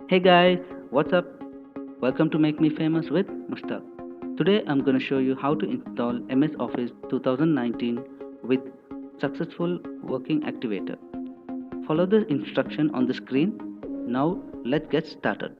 Hey guys, what's up? Welcome to Make Me Famous with MushTalks. Today I'm going to show you how to install MS Office 2019 with successful working activator. Follow the instruction on the screen. Now let's get started.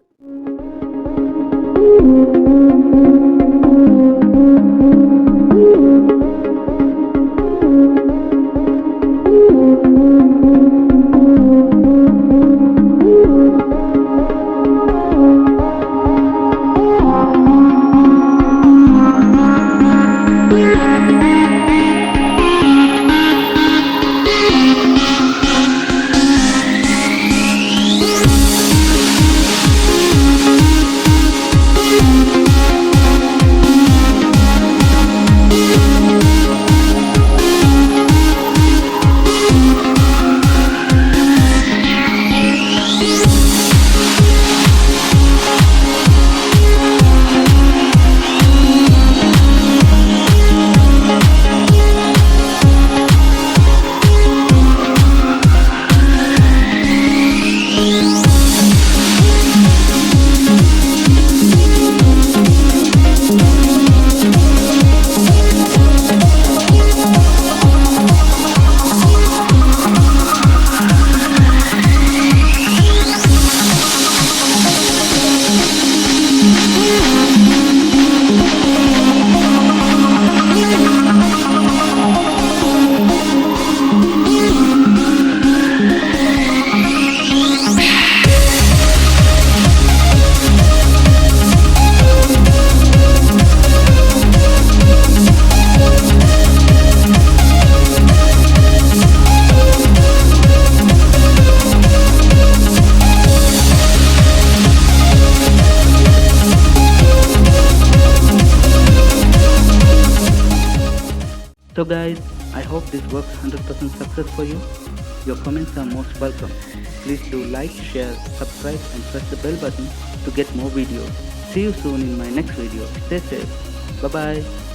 So guys, I hope this works 100% success for you. Your comments are most welcome. Please do like, share, subscribe and press the bell button to get more videos. See you soon in my next video. Stay safe. Bye bye.